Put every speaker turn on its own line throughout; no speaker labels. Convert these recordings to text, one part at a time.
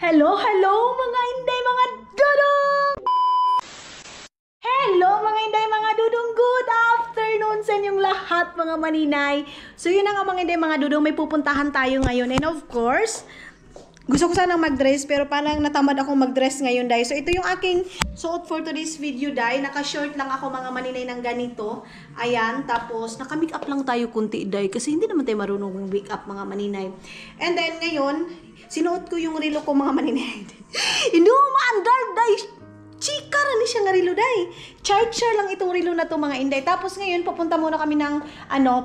Hello, hello mga inday, mga dudong! Hello mga inday, mga dudong, good afternoon sa inyong lahat mga maninay. So yun na nga mga inday, mga dudong, may pupuntahan tayo ngayon. And of course, gusto ko sanang mag-dress pero parang natamad akong mag-dress ngayon dahil. So ito yung aking suot for today's video dahil. Naka-short lang ako mga maninay ng ganito. Ayan, tapos naka-make up lang tayo kunti dahil kasi hindi naman tayo marunong make up mga maninay. And then ngayon, sinuot ko yung rilo ko mga maninay. Inumaandar dahil chika na ni siya nga rilo dahil. Charger lang itong rilo na to mga inday. Tapos ngayon pupunta muna kami ng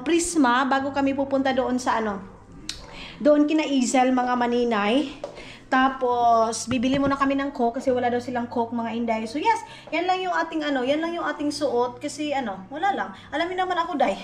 Prisma bago kami pupunta doon sa doon kina Izel mga maninay. Tapos bibili muna kami ng Coke kasi wala daw silang Coke mga inday. So yes, yan lang yung ating yan lang yung ating suot kasi wala lang. Alamin naman ako dai.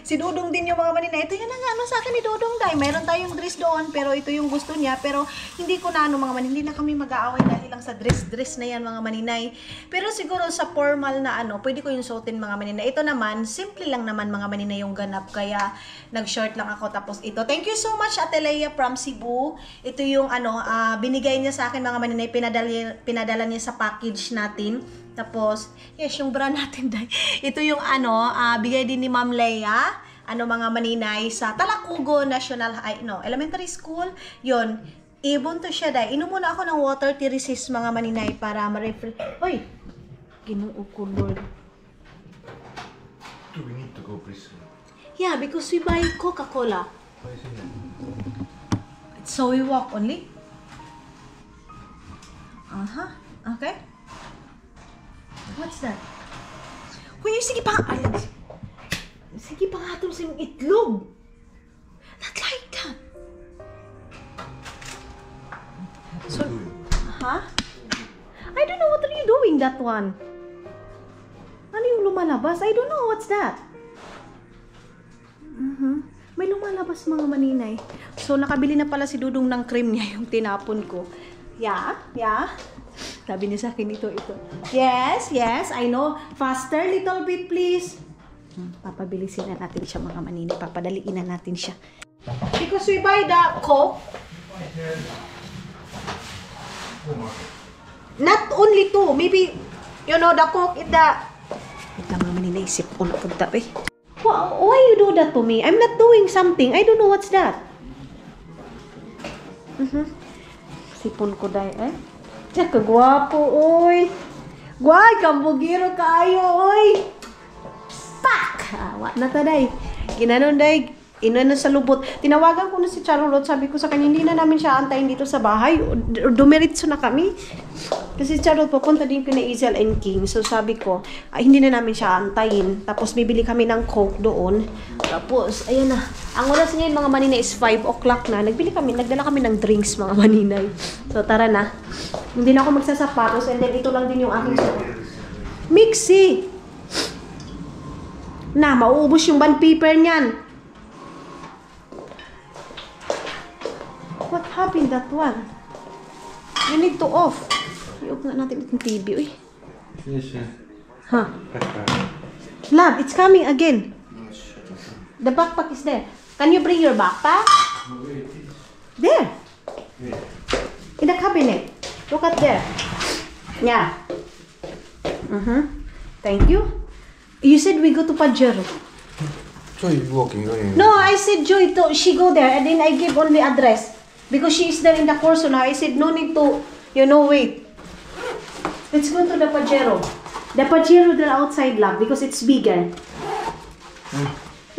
Si Dudong din yung mga maninay. Ito yan na nga sa akin ni Dudong dai. Mayroon tayong dress doon pero ito yung gusto niya pero hindi ko na mga maninay. Hindi na kami mag-aaway dahil lang sa dress na yan mga maninay. Pero siguro sa formal na pwede ko yung suotin mga maninay. Ito naman, simple lang naman mga maninay yung ganap kaya nag-short lang ako tapos ito. Thank you so much Ate Leia from Cebu. Ito yung binigay niya sa akin mga maninay, pinadala niya sa package natin. Tapos, yes, yung brand natin dahil. Ito yung bigay din ni Ma'am Leia, mga maninay sa Talakugo National Elementary School. Yon, ibon to siya dahil. Inom muna ako ng water to resist mga maninay para ma-refresh. Oy, Ginoo ko Lord.
Do we need to go Prisma?
Yeah, because we buy Coca-Cola.
Why is it?
So we walk only? Okay. What's that? Kuya, sige pa. Sige pa nga itong sa itlog. Not like that. So, I don't know what are you doing that one. Ano yung lumalabas? I don't know what's that. May lumalabas mga maninay. So, nakabili na pala si Dudong ng cream niya yung tinapon ko. Yeah. Sabi niya sa akin ito. Yes, I know. Faster, little bit, please. Papabilisin na natin siya mga maninay. Papadaliin na natin siya. Because we buy the Coke. Not only two. Maybe, the Coke is the... Ito mga maninay, sipon na punta eh. Why you do that to me? I'm not doing something. I don't know what's that. Sipon ko dahil eh. Diyan ka gwapo, oy. Guay, kambugiro kaayo, oy. Pak! Awa na ta, day. Ginanon, day. Inano sa lubot. Tinawagan ko na si Charlotte. Sabi ko sa kanya, hindi na namin siya antayin dito sa bahay. Dumiritso na kami. Kasi si Charlotte, papunta din kina Izel and King. So sabi ko, hindi na namin siya antayin. Tapos bibili kami ng Coke doon. Tapos, ayan na. Ang oras ngayon mga maninay is 5 o'clock na. Nagdala kami ng drinks mga maninay. So tara na. Hindi na ako magsasapatos. And then ito lang din yung aking suot. Mixi! Na, mauubos yung band paper niyan. What happened that one? You need to off. I-off na natin itong TV, uy.
Yes,
Huh? Love, it's coming again. The backpack is there. Can you bring your backpack? There. In the cabinet. Look at there. Yeah. Thank you. You said we go to Pajero.
So you're walking, going?
No, I said Joy, she go there and then I give only address. Because she is there in the course now. I said, no need to, wait. Let's go to the Pajero. The Pajero there outside, love, because it's bigger.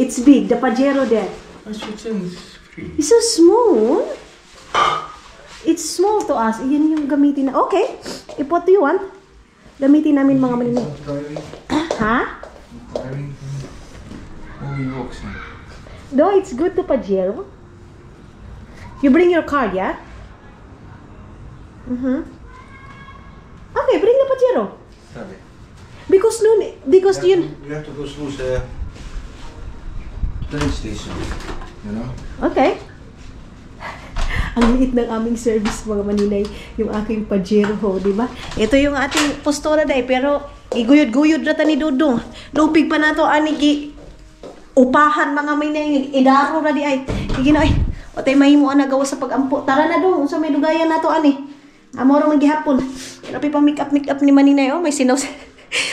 It's big, the Pajero there.
It's free.
It's so small. It's small to us. Yan yung gamitin na. Okay. If what do you want? Gamitin namin mga maninay. Ha?
Driving. Oh, he walks now.
No, it's good to Pajero. You bring your card, yeah? Okay, bring the Pajero.
Sorry.
Because
You have to go through the train station. You know?
Okay. Ang liit ng aming service mga maninay, yung aking Pajero ho, di ba? Ito yung ating postura dahil, pero iguyod-guyod rata ni Dudong. Lupig pa na to, upahan mga maninay, idaro na di ay. O tayo mahimo na gawa sa pagampo. Tara na doon, unsa may dugayan na to ani. Amoro man gihapon. Grabe pa make up ni Maninay oh, may sinaw.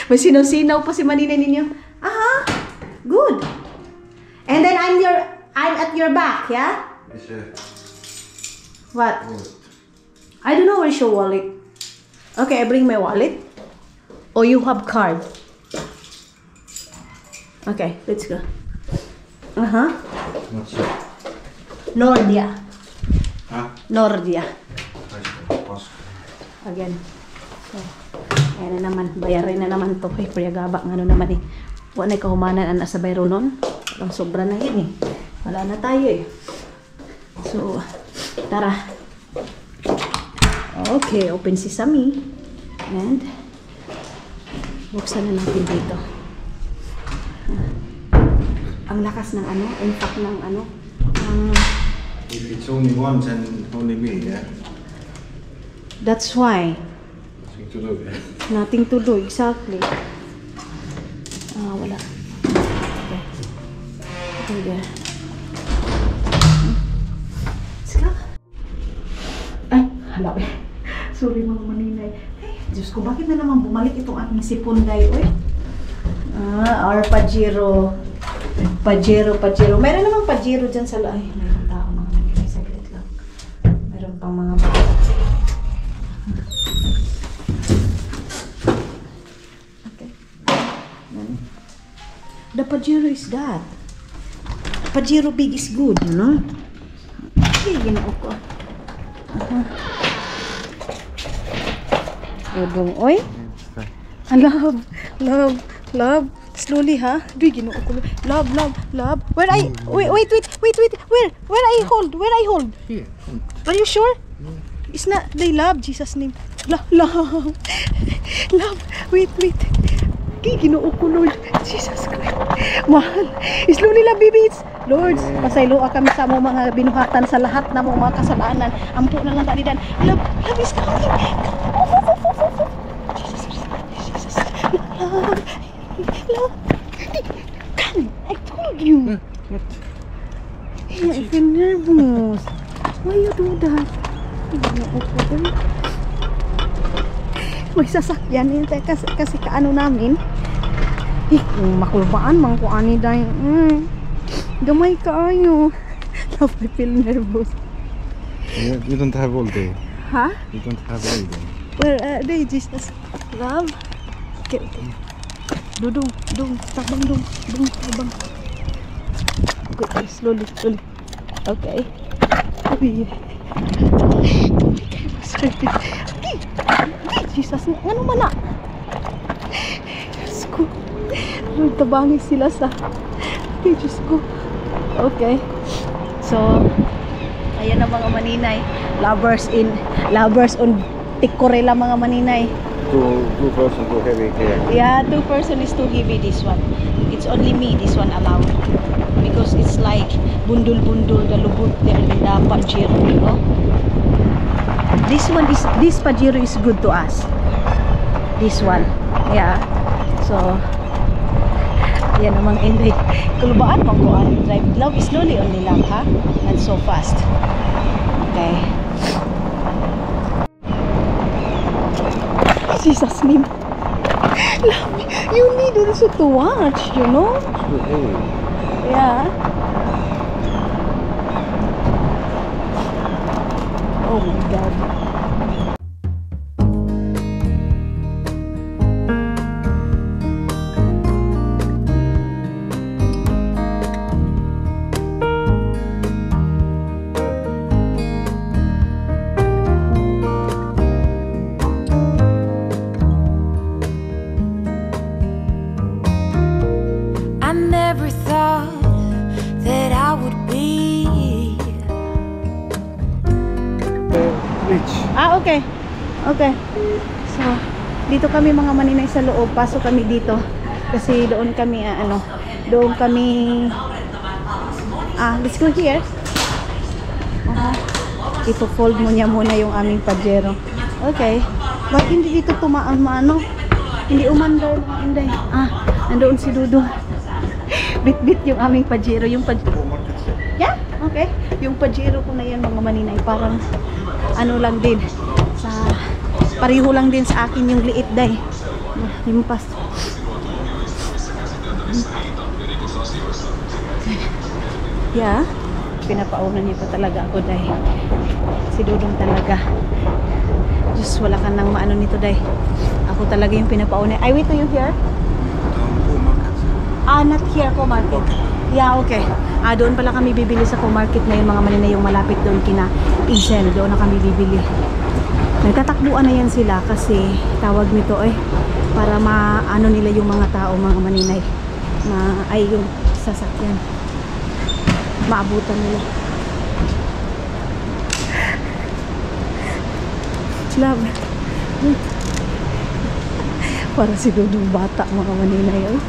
May sinaw pa si Maninay ninyo. Aha. Good. And then I'm at your back, yeah?
It's
What?
wallet.
I don't know where's your wallet. Okay, I bring my wallet. Or you have card. Okay, let's go. Uh-huh.
What's that?
Nordia.
Huh?
Nordia.
Pass.
Again. So, ayan na naman. Bayarin na naman to. Ay, priyagaba. Ano naman eh. Wala na kahumanan ang nasa bayro nun. Walang sobra na yan eh. Wala na tayo eh. So, tara. Okay, open sesame. And, buksan na natin dito. Ang lakas ng ano, impact ng ano.
If it's only one, then only me, yeah?
That's why.
Nothing to do, yeah?
Nothing to do, exactly. Ah, wala. Okay. Okay, there. Let's go. Ay, hala eh. Sorry mga Maninay. Ay, Diyos ko, bakit na naman bumalik itong aking sipon guy, oy? Our Pajero. Pajero. Meron namang Pajero dyan sa ay, mayroon tao mga Maninay. Saglit lang. Meron pang mga okay. The Pajero is that. Pajero big is good, you know? Okay, ginoo ko. Dodong, oy. Love. Slowly, ha? Duy, ginoo ko. Love. Where I... Wait. Where I hold?
Here.
Are you sure? It's not... They love, Jesus' name. Love. Wait. Okay, ginoo ko, Lord. Jesus Christ. Mahal. Slowly lang, baby. Lord, pasayloa kami sa mo mga binuhatan sa lahat na mga kasalanan. Ampo na lang talidan. Love is coming. Jesus. Love. Come, I told you.
What?
I feel nervous. Why you do that? May sasakyan yun kasi kaano namin. Makulbaan man ko ani dahil. Gamay kaayo. I feel nervous.
You don't have all day.
Ha?
You don't have all day.
Where are they, Jesus? Love? Okay. Dudung. Tabang. Okay, slowly. Okay. Uy. Sorry. Jesus, ano man na? Diyos ko. Lord, tabangin sila sa... Okay, Diyos ko. Okay. So, ayan na mga Maninay. Lovers on Tikorela mga Maninay.
Two person too heavy here.
Yeah, 2 person is too heavy this one. It's only me this one allowed. Because it's like bundul-bundul the lubot there in the Pajero, you know? This Pajero is good to us. This one. Yeah. So, yan namang enday. Kulubaan pang kuan. Drive love is slowly only lang, ha? Not so fast. Okay. Jesus name. Love, you need also to watch, you know? Yeah. Oh my God.
I never thought that I would be
Rich.
Okay. So, dito kami mga Maninay sa loob. Pasok kami dito. Kasi doon kami, let's go here. Ipo-fold mo niya muna yung aming Pajero. Okay. Bakit hindi dito tumaan Hindi umandar. Hindi. Nandoon si Dudo. Bit-bit yung aming Pajero. Yung Pajero. Yeah? Okay. Yung Pajero ko na yan mga maninay, parang ano lang din. Pareho lang din sa akin yung liit day. Himpas. Yeah. Pinapaunan niya pa talaga ako day. Si Dudong talaga. Diyos, wala ka nang maano nito day. Ako talaga yung pinapaunan. I wait to you here? Not here, Co-Market. Yeah, okay. Doon pala kami bibili sa Co-Market na yung mga maninay yung malapit doon kina Isel. Doon na kami bibili. Nagtatakbuan na yan sila kasi tawag nito para maano nila yung mga tao, mga maninay. Ay yung sasakyan. Maabutan nila. Love. Para si Dudong bata, mga maninay.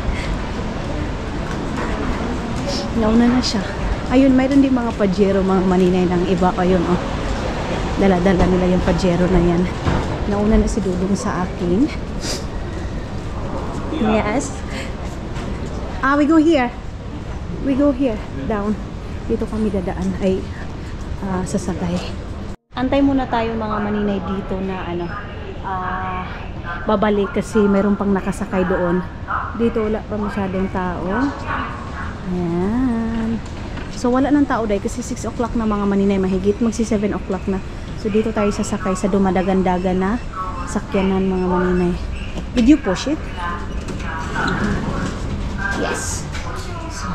Nauna na siya. Ayun, mayroon din mga Pajero, mga maninay ng iba. Ayun, dala-dala nila yung Pajero na yan. Nauna na si Dudong sa akin. Yes. We go here. We go here. Down. Dito kami dadaan. Ay, sasakay. Antay muna tayo mga maninay dito na babalik kasi meron pang nakasakay doon. Dito wala pa masyadong tao. Ayan. So wala ng tao dahil kasi 6 o'clock na mga maninay, mahigit magsi 7 o'clock na. So dito tayo sasakay sa dumadagan-dagan na sakyanan mga maninay. Did you push it? Yes. So,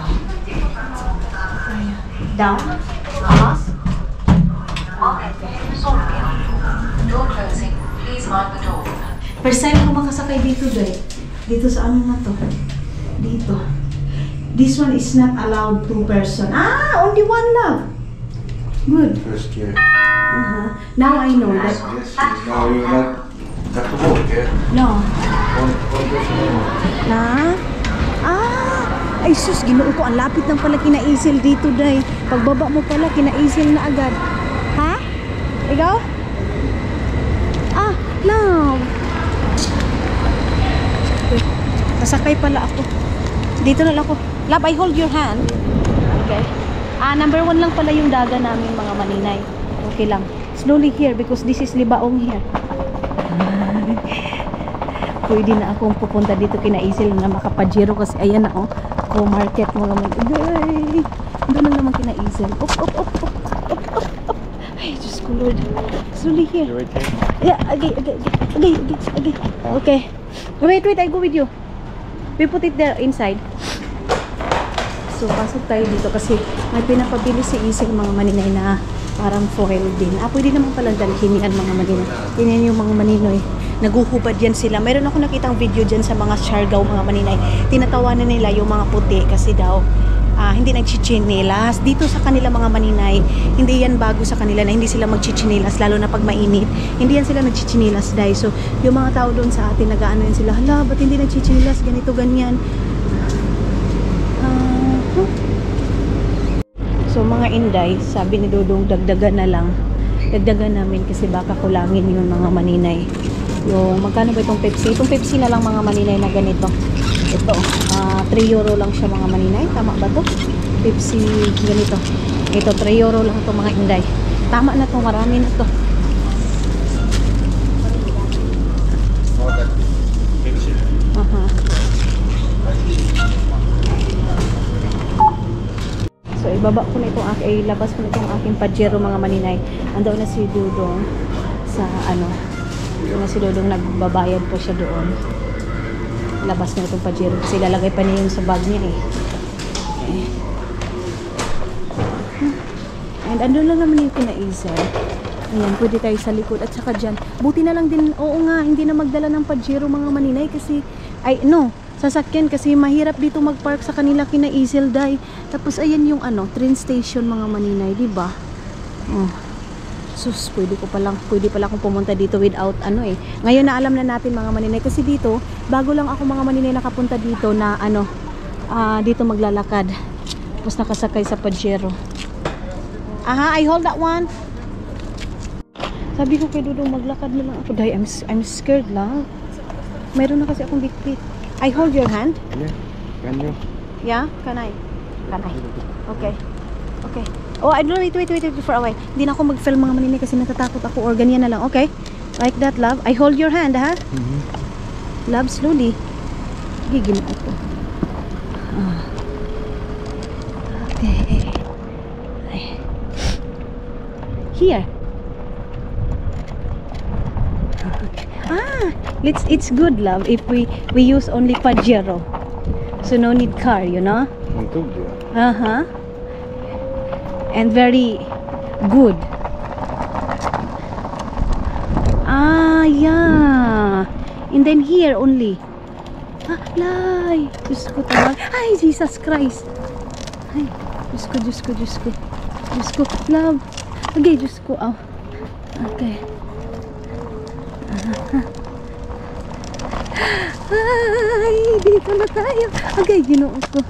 down. Across. Door closing. Please mind the door. First time ko makasakay dito dahil. Dito sa ano na to? Dito. This one is not allowed 2 person. Only one love. Good.
First year.
Now I know that.
Yes. Now you not have to walk, yeah?
No.
One person more.
Na? Ay sus, ginoo ko. Ang lapit ng pala kinaisil dito, day. Pagbaba mo pala, kinaisil na agad. Ha? Ikaw? Love. Okay. Nasakay pala ako. Dito na lang ako. Love, I hold your hand. Okay. Number 1 lang pala yung daga namin mga maninay. Okay lang. Slowly here because this is Libaong here. Pwede na akong pupunta dito kina Isil na makapajero kasi ayan na Co-Market mga maninay. Doon na naman kina Isil. Op. Ay, Diyos ko Lord. Slowly here. Yeah, okay. Okay. Wait, I go with you. We put it there inside. So, pasok tayo dito kasi may pinapabili si Ising mga maninay na parang foil din. Pwede naman pala dalhin yan mga maninay. Yan yung mga maninoy. Naguhubad yan sila. Mayroon ako nakitang video dyan sa mga Siargao mga maninay. Tinatawanan nila yung mga puti kasi daw hindi nagchichinilas. Dito sa kanila mga maninay, hindi yan bago sa kanila na hindi sila magchichinilas lalo na pag mainit. Hindi yan sila nagchichinilas dahil. So, yung mga tao doon sa atin nag-aano yan sila, hala, ba't hindi nagchichinilas? Ganito, ganyan. So mga inday, sabi ni Dudong dagdagan na lang. Dagdagan namin kasi baka kulangin yun mga maninay. Yung magkano ba itong Pepsi? Itong Pepsi na lang mga maninay na ganito. Ito, 3 euro lang siya mga maninay. Tama ba to? Pepsi ganito. Ito 3 euro lang to mga inday. Tama na to, marami na to. So ibaba ko na itong labas ko na itong aking Pajero mga maninay. Andoon na si Dudong sa doon na si Dudong, nagbabayad po siya doon. Labas na itong Pajero kasi lalagay pa niya yun sa bag niya Okay. And andun lang naman yung kinaisa. Ayan, pwede tayo sa likod at saka dyan. Buti na lang din, hindi na magdala ng Pajero mga maninay kasi sasakyan kasi mahirap dito mag-park sa kanila kina Isel day. Tapos ayan yung train station mga maninay, di ba? Sus, pwede pala akong pumunta dito without Ngayon na alam na natin mga maninay kasi dito, bago lang ako mga maninay nakapunta dito na dito maglalakad. Tapos nakasakay sa Pajero. I hold that one. Sabi ko kay Dudong maglakad na lang ako. Day, I'm scared lang. Mayroon na kasi akong bitbit. I hold your hand?
Yeah. Can you?
Yeah? Can I? Okay. Oh, I don't wait for a while. Hindi na ako mag-film mga maninay kasi natatakot ako or ganyan na lang. Okay? Like that, love. I hold your hand, ha? Love, slowly. Gigil ako. Okay. Here. It's good, love, if we use only Pajero. So no need car, you know? And very good. Yeah. And then here only. Lay. Diyos ko tawag. Ay, Jesus Christ. Ay, Diyos ko. Love. Okay, Diyos ko. Oh. Okay. Ay, dito na tayo. Okay, Ginoo ko.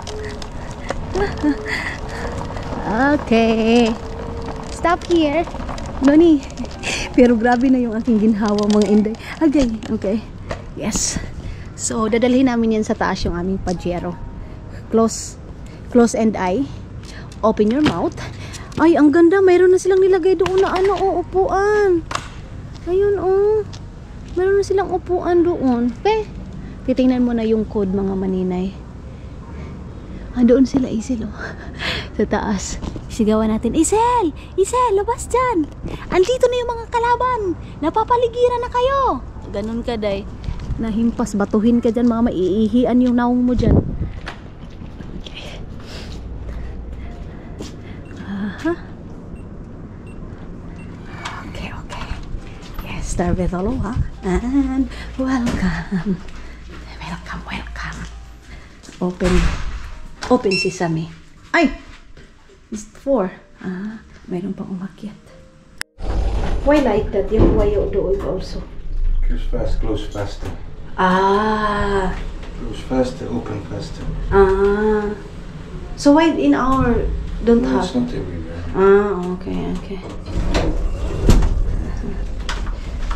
Okay. Stop here. Noni. Pero grabe na yung aking ginhawa mga inday. Okay. Yes. So, dadalhin namin yan sa taas yung aming Pajero. Close and eye. Open your mouth. Ay, ang ganda. Mayroon na silang nilagay doon na upuan. Ayun, Mayroon na silang upuan doon. Okay. Titingnan mo na yung code mga maninay. Doon sila, Isel, sa taas. Sigawan natin, Isel, labas dyan. Andito na yung mga kalaban. Napapaligiran na kayo. Ganun ka, day. Nahimpas, batuhin ka dyan, mga maiihian yung naong mo dyan. Okay. Yes, start with aloha. And welcome. Open sesame. Ay! It's 4. Mayroon pang umakyat. Why like that? Yung wayo do it also.
Close faster. Close faster, open faster.
So why in our don't
No,
have?
it's not everywhere.
Okay.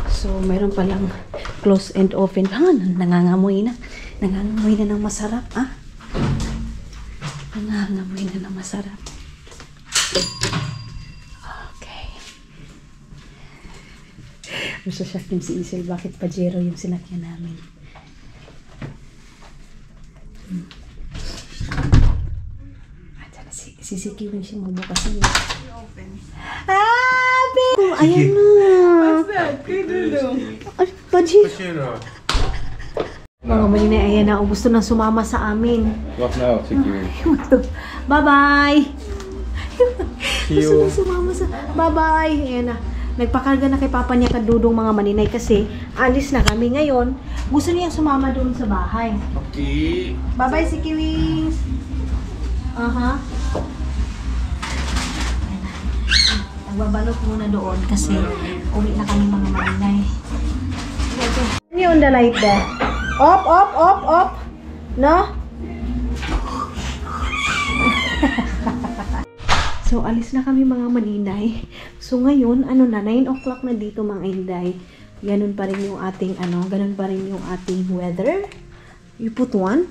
So mayroon palang close and open. Nangangamoy na ng masarap, Nangangamoy na ng masarap. Okay. Gusto siya si Isel, bakit Pajero yung sinakyan namin? Sisikiwin siya magbukas niya.
Open.
Ayan na.
What's that? Kay Dudu.
Pajero. Mga malinay, ayan na. Gusto nang sumama sa amin.
What now?
Bye-bye!
See
Gusto
you.
nang sumama sa... Bye-bye! Ayan na. Nagpakarga na kay Papa niya kadudong mga maninay kasi alis na kami ngayon. Gusto niya sumama doon sa bahay.
Okay.
Bye-bye, si Kiwings! Nagbabalot muna doon kasi uwi na kami mga maninay. Okay. On the light there. Up! No? So, alis na kami mga maninay. So, ngayon, 9 o'clock na dito mga inday. Ganun pa rin yung ating, ganun pa rin yung ating weather. You put 1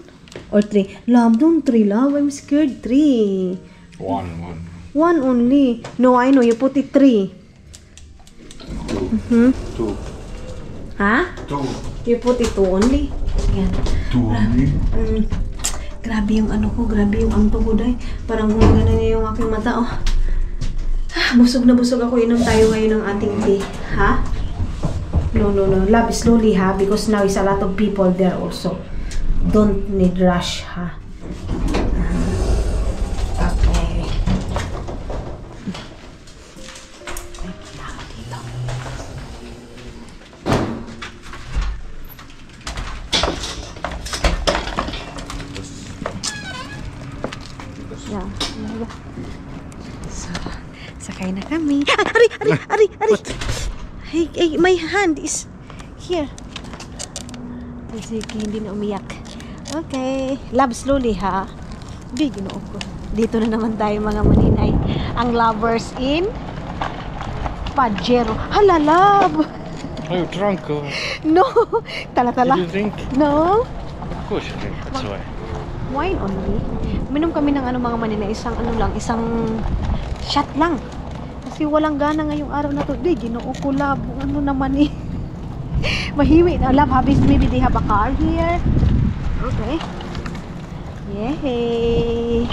or 3? Love, don't 3, love. I'm scared 3.
1.
1 only. No, I know. You put it 3.
2.
Ha?
2.
You put it 2 only. Yan.
2 only.
Grabe yung grabe yung anto ko, day. Parang gumagana niya yung aking mata, busog na busog ako. Inom tayo ngayon ng ating tea. Ha? No. Love, slowly, ha? Because now is a lot of people there also. Don't need rush, ha? Okay. Yeah. So, sakay na kami. Ari! Hey, my hand is here. Sige, hindi na umiyak. Okay. Love, slowly, ha? Di, ginoo ko. Dito na naman tayo mga maninay. Ang lovers in Pajero. Hala, love!
Are you drunk?
No! Tala-tala.
Did you drink?
No?
Of course you drink, that's why.
Wine only. Minom kami ng mga maninay. Isang Shot lang. Kasi walang gana ngayong araw na to. Di, ginoo ko love. Ano naman eh. Mahimik na love. Maybe they have a car here. Okay. Yay!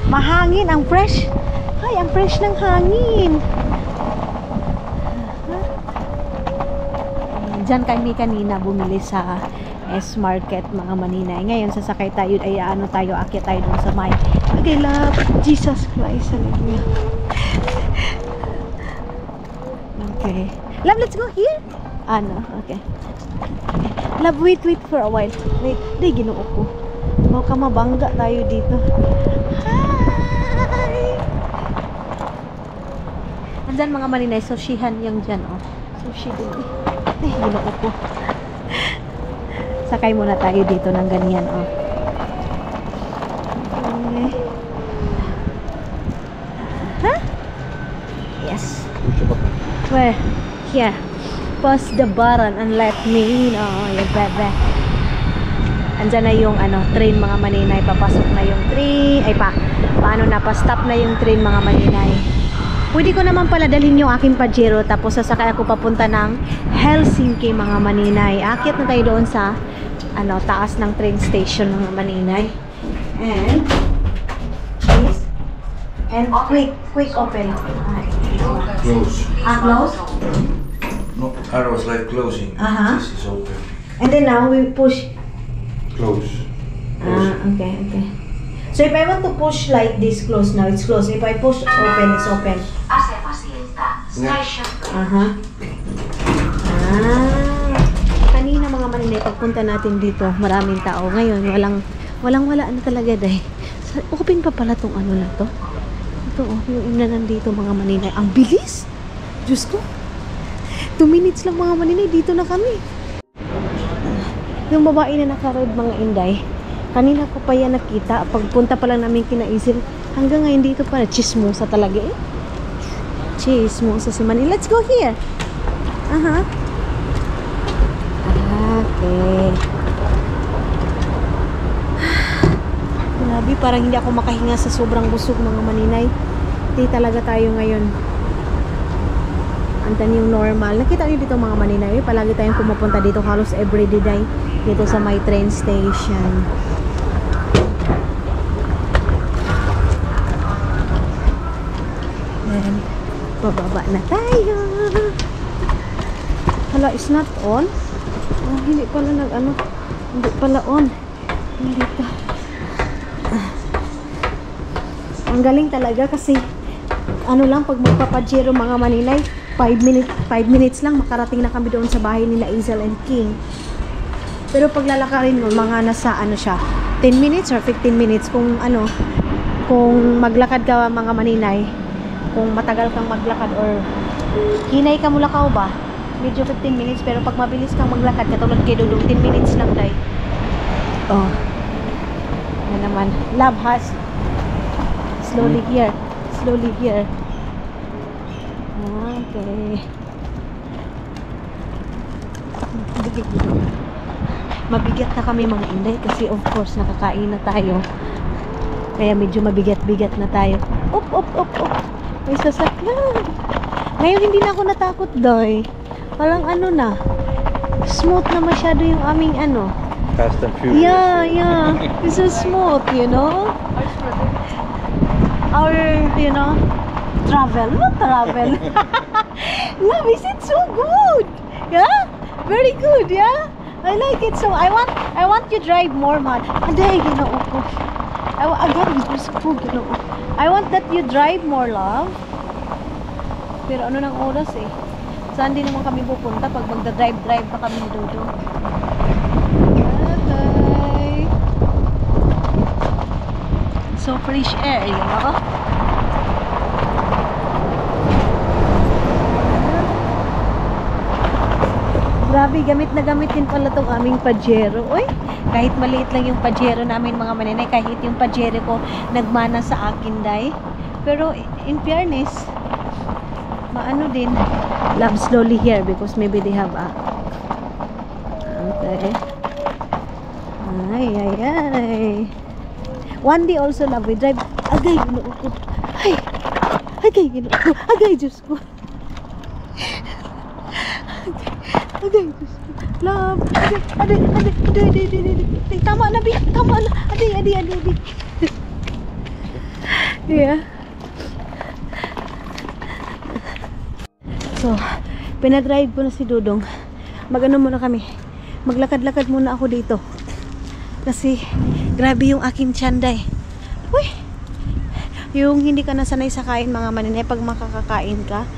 Mahangin, ang fresh. Ay, ang fresh ng hangin. Diyan kami kanina bumili sa S-Market, mga maninay. Ngayon, sasakay tayo, ay ano tayo, akyat tayo dun sa may. Okay, love. Jesus Christ. Hallelujah. Okay. Love, let's go here. Ano, okay. Love, wait for a while. Wait, di, ginoo ko. Baka mabangga tayo dito. Hi! Andyan mga maninay, sushihan yung dyan, oh. Sushi din. Eh, ginoo ko. Sakay muna tayo dito ng ganyan, oh. Okay. Huh? Yes. Where? Here. Press the button and let me in. Oh, yung bebe. Andyan na yung ano, train mga maninay. Papasok na yung train. Ay paano na, pa-stop na yung train mga maninay. Pwede ko naman pala dalhin yung aking Pajero. Tapos sasakay ako papunta ng Helsinki mga maninay. Akit na tayo doon sa ano, taas ng train station mga maninay. And please. And quick open.
Close.
Close?
No, arrows like closing.
Uh-huh.
This is open.
And then now we push.
Close.
Okay. So if I want to push like this, close now, it's closed. If I push open, it's open. Kanina mga maninay, pagpunta natin dito, maraming tao. Ngayon, wala na talaga dahil. Open pa pala tong ano na to. Ito, yung na nandito mga maninay. Ang bilis! Diyos ko. 2 minutes lang mga maninay, dito na kami. Yung babae na nakarod mga inday, kanina ko pa yan nakita. Pagpunta pa lang namin kina-Isil, hanggang ngayon dito pa na chismosa talaga eh. Chismosa si Manila. Let's go here. Okay. Grabe, parang hindi ako makahinga sa sobrang busog mga maninay. Hindi talaga tayo ngayon. Antan yung normal. Nakita niyo dito mga maninay, palagi tayong pumupunta dito halos everyday day dito sa my train station. Then, bababa na tayo. Hala, it's not on. Oh, hindi pala hindi pala on. Hindi pa. Ang galing talaga kasi ano lang, pag magpapajero mga maninay, 5 minutes lang makarating na kami doon sa bahay nila Izel and King. Pero pag lalakarin mo, mga nasa ano siya, 10 minutes or 15 minutes kung maglakad ka mga maninay, kung matagal kang maglakad or hinay ka mula ka ba, medyo 15 minutes. Pero pag mabilis kang maglakad, katulad kay Dudong, 10 minutes lang tayo. Oh. Yan naman. Love has slowly here. Okay. Mabigat na kami mga inday kasi of course nakakain na tayo. Kaya medyo mabigat-bigat na tayo. Op. May sasakyan. Ngayon hindi na ako natakot doy. Parang ano na. Smooth na masyado yung aming ano.
Fast and Furious.
Yeah. It's so smooth, you know? Our, travel. Love, is it so good? Yeah? Very good, yeah? I like it so. I want you drive more, man. Aday, ginoo ko. Again, gusto ko, ginoo. I want that you drive more, love. Pero ano nang oras eh. Saan din naman kami pupunta pag magda-drive pa kami ni Dodo. Okay. So fresh air, you know? Grabe, gamit na gamit din pala itong aming Pajero. Uy, kahit maliit lang yung Pajero namin mga maninay, kahit yung Pajero ko nagmana sa akin, day. Pero in fairness, maano din. Love slowly here because maybe they have a... Okay. Ay. One day also, love, we drive. Agay, ay. Agay, ginoo. Agay, Diyos ko. Agay, Diyos ko. Love. Aday. Tama na, Bi. Tama na. Aday. Yeah. So, pinadrive ko na si Dudong. Mag-ano muna kami. Maglakad-lakad muna ako dito. Kasi, grabe yung aking tiyanday. Uy! Yung hindi ka nasanay sa kain mga maninay, pag makakakain ka,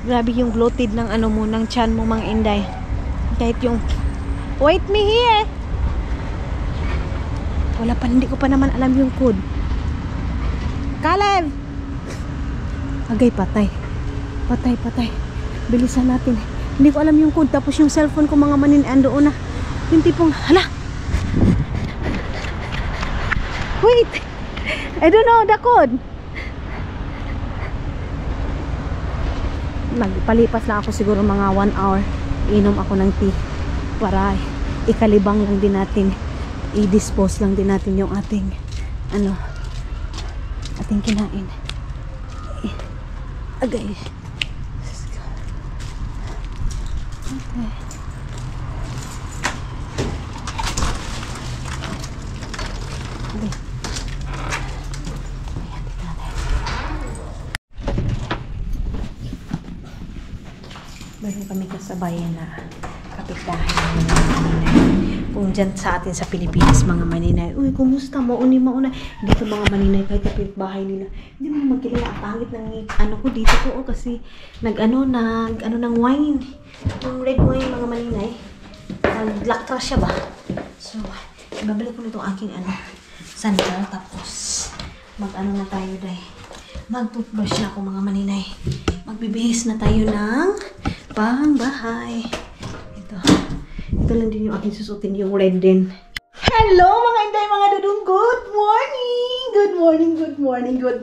grabe yung bloated ng ano mo, ng tiyan mo mga inday. Kahit yung, wait me here! Wala pa, hindi ko pa naman alam yung code. Caleb! Agay, patay. Patay. Bilisan natin. Hindi ko alam yung code. Tapos yung cellphone ko mga maninay, andoon na. Yung tipong, hala! Wait! I don't know the code. Nagpalipas na ako siguro mga 1 hour. Inom ako ng tea para ikalibang lang din natin, i-dispose lang din natin yung ating ating kinain. Agay. Let's go. Okay. Okay. Meron kami kasabayan na kapitbahay ng mga maninay. Kung dyan sa atin sa Pilipinas, mga maninay, uy, kumusta mo? Uni mauna. Dito mga maninay, kahit kapitbahay nila, hindi mo magkilala. Ang pangit ng ano ko dito ko, kasi nag-ano ng wine. Yung red wine, mga maninay. Nag-lactra siya ba? So, ibabalik ko nitong aking sandal. Tapos, mag-ano na tayo dahil. Mag-toothbrush na ako mga maninay. Magbibihis na tayo ng pangbahay. Ito lang din yung aking susutin, yung red din. Hello mga inday, mga dudong. Good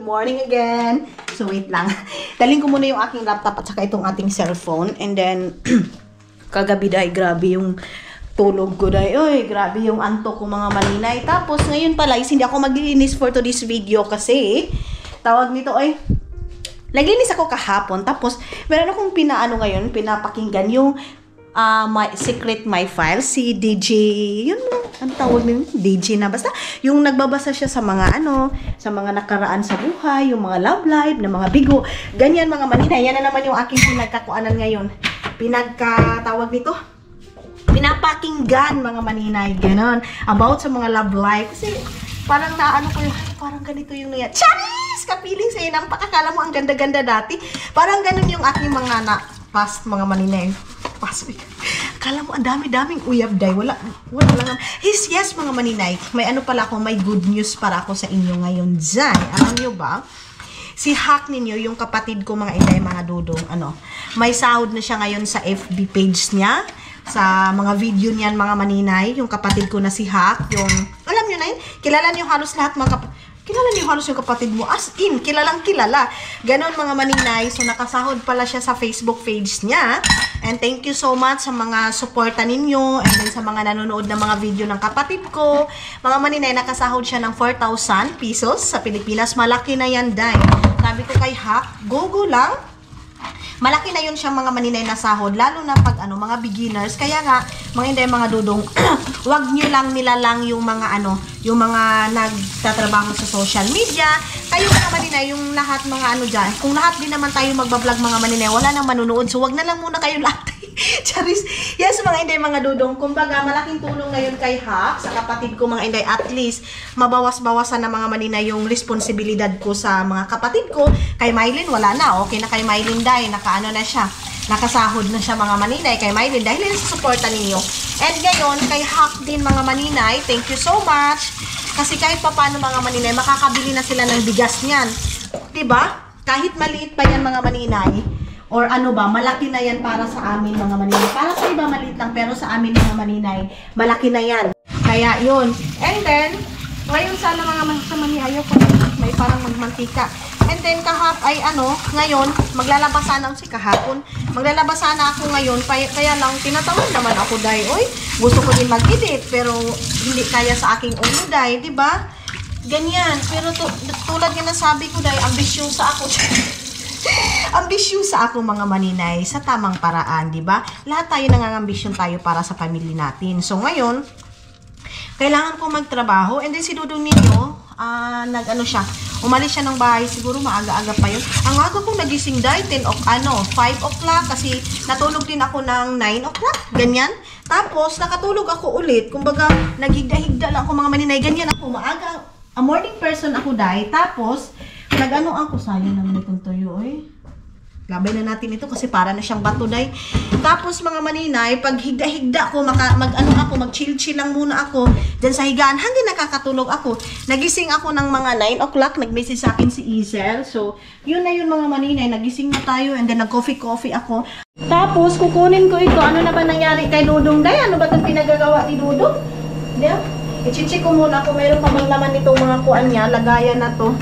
morning again. So wait lang. Daling ko muna yung aking laptop at saka itong ating cellphone. And then, kagabi dahil grabe yung tulog ko dahil. Uy, grabe yung antok ko mga maninay. Tapos ngayon pala, hindi ako maglinis for today's video kasi, tawag nito ay, naglinis ako kahapon. Tapos, meron akong ngayon, pinapakinggan yung Secret My File, si DJ, yun, ano tawag nito? DJ na, basta, yung nagbabasa siya sa mga sa mga nakaraan sa buhay, yung mga love life, na mga bigo, ganyan mga maninay. Yan na naman yung aking pinagkakuanan ngayon. Pinagkatawag nito? Pinapakinggan mga maninay, ganon, about sa mga love life. Kasi, parang ko yung, parang ganito yung nangyari. Charis! Kapiling sa'yo ng pakakala mo ang ganda-ganda dati. Parang ganon yung aking mga past mga maninay. Akala mo ang dami-daming uyab day. Wala lang. Yes mga maninay. May pala ako, may good news para ako sa inyo ngayon dyan. Alam nyo ba? Si Hack ninyo, yung kapatid ko mga inday, mga dudong, may sahod na siya ngayon sa FB page niya. Sa mga video niyan mga maninay. Yung kapatid ko na si Hack. Yung, alam nyo na yun? Kilala nyo halos lahat mga kilala niyo halos yung kapatid mo. As in, kilalang kilala. Ganon mga maninay. So, nakasahod pala siya sa Facebook page niya. And thank you so much sa mga suporta ninyo. And then sa mga nanonood ng mga video ng kapatid ko. Mga maninay, nakasahod siya ng 4,000 pesos sa Pilipinas. Malaki na yan, day. Sabi ko kay Hack, go lang. Malaki na yun siya mga maninay na sahod, lalo na pag mga beginners. Kaya nga, mga inday, mga dudong, wag nyo lang nilalang yung mga yung mga nagtatrabaho sa social media. Kayo mga maninay, yung lahat mga dyan. Kung lahat din naman tayo magbablog mga maninay, wala nang manunood. So wag na lang muna kayo lahat. Charis. Yes, mga inday, mga dudong. Kumbaga, malaking tulong ngayon kay Hack, sa kapatid ko mga inday. At least, mabawas-bawasan na mga maninay yung responsibilidad ko sa mga kapatid ko. Kay Mylene, wala na. Okay na kay Mylene dahil nakaano na siya. Nakasahod na siya mga maninay kay Mylene dahil sa suporta ninyo. And ngayon, kay Hack din mga maninay, thank you so much. Kasi kahit paano mga maninay, makakabili na sila ng bigas niyan. Diba? Kahit maliit pa yan mga maninay, or malaki na yan para sa amin mga maninay. Para sa iba maliit lang, pero sa amin mga maninay, malaki na yan. Kaya yun. And then, ngayon sana mga maninay, ayaw ko may parang magmantika. And then ngayon, maglalabas sana ako kahapon. Maglalabas sana ako ngayon, kaya lang tinatawag naman ako dahil, gusto ko din mag-edit, pero hindi kaya sa aking ulo dahil, diba? Ganyan. Pero tulad nga nasabi ko dahil, ambisyosa ako. Ambisyosa ako mga maninay sa tamang paraan, di ba? Lahat tayo nangangambisyon tayo para sa pamilya natin. So ngayon, kailangan ko magtrabaho. And then si Dudong ninyo, umalis siya ng bahay, siguro maaga-aga pa yun. Ang aga kong nagising dahil 5 o'clock kasi natulog din ako ng 9 o'clock, ganyan. Tapos nakatulog ako ulit, kumbaga naghigda-higda lang ako mga maninay, ganyan ako, maaga, a morning person ako dahil. Tapos, ako, sayang naman itong tuyo eh. Labay na natin ito kasi para na siyang bato day. Tapos mga maninay, pag higda-higda ako, mag-chill-chill lang muna ako dyan sa higaan hanggang nakakatulog ako. Nagising ako ng mga 9 o'clock, nag-message sa akin si Izel. So, yun na yun mga maninay, nagising na tayo and then nag-coffee ako. Tapos, kukunin ko ito. Ano na ba nangyari kay Dudong day? Ano ba itong pinagagawa ni Dudong? Diyan. I-check ko muna kung mayroon pa bang laman itong mga kuan niya, lagayan na to.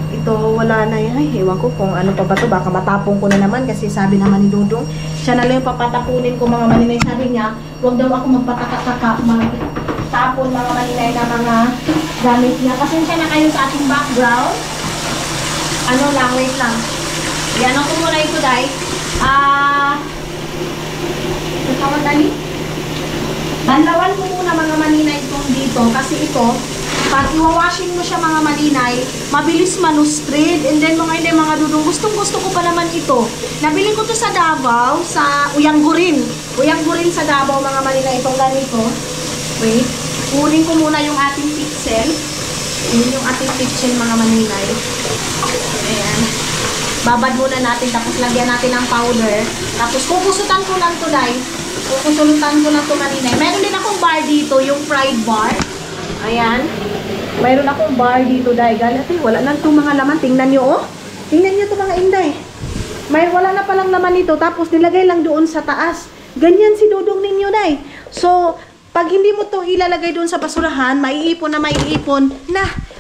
Ito, wala na yan. Ay, ewan ko kung ano pa ba to. Baka matapong ko na naman kasi sabi naman ni Dudong, siya na lang yung papatapunin ko mga maninay. Sabi niya, huwag daw ako magpataka-taka, magtapon mga maninay na mga gamit niya. Pasensya na kayo sa ating background. Wait lang. Yan, ko muna ito, day. Tawag dali? Banlawan mo muna mga maninay itong dito kasi ito, pag iwawashing mo siya mga maninay, mabilis manustrid. And then mga Dudong, gustong-gusto ko pa naman ito. Nabili ko to sa Davao, sa Uyanggurin. Uyanggurin sa Davao mga maninay, itong ganito. Wait, kunin ko muna yung ating pixel. Yun yung ating pixel mga maninay. Ayan. Babad muna natin, tapos lagyan natin ng powder. Tapos kukusutan ko lang to, day. Kukusutan ko lang to maninay. Meron din akong bar dito, yung fried bar. Ayan. Mayroon akong bar dito, day. Wala na itong mga laman. Tingnan nyo, oh. Tingnan nyo ito mga inday. Wala na palang laman nito. Tapos nilagay lang doon sa taas. Ganyan si Dudong ninyo, day. So, pag hindi mo to ilalagay doon sa basurahan, maiipon na maiipon.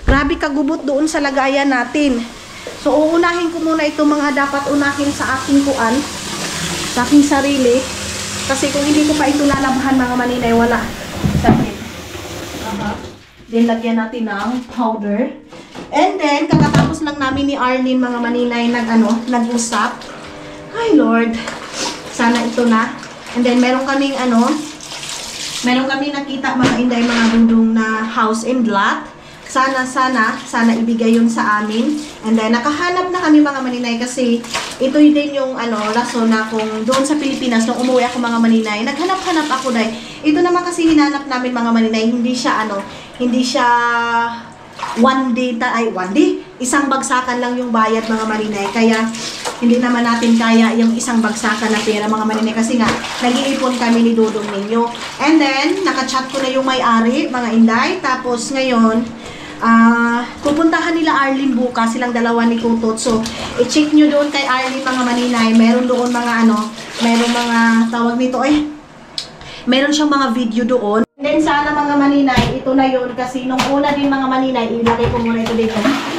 Grabe kagubot doon sa lagayan natin. So, uunahin ko muna ito mga dapat unahin sa aking kuan. Sa aking sarili. Kasi kung hindi ko pa ito lalabahan mga maninay, wala. Sakit. Then, lagyan natin ng powder. And then, kakatapos lang namin ni Arlene mga maninay nag-usap. Ay, Lord. Sana ito na. And then, meron kaming nakita mga inday mga Dudong na house and lot. Sana ibigay yun sa amin. And then, nakahanap na kami mga maninay kasi ito din yung rason na kung doon sa Pilipinas, nung umuwi ako mga maninay, naghanap-hanap ako dahil. Ito naman kasi hinanap namin mga maninay, hindi siya one day, isang bagsakan lang yung bayad mga maninay. Kaya, hindi naman natin kaya yung isang bagsakan na pera mga maninay kasi nga, nag-iipon kami ni Dudong ninyo. And then, nakachat ko na yung may-ari, mga inday. Tapos ngayon, pupuntahan nila Arlene bukas, silang dalawa ni Tutot. So, i-check nyo doon kay Arlene mga maninay. Meron doon meron mga tawag nito meron siyang mga video doon. And then sana mga maninay, ito na yun kasi nung una din mga maninay, ilagay ko muna ito dito.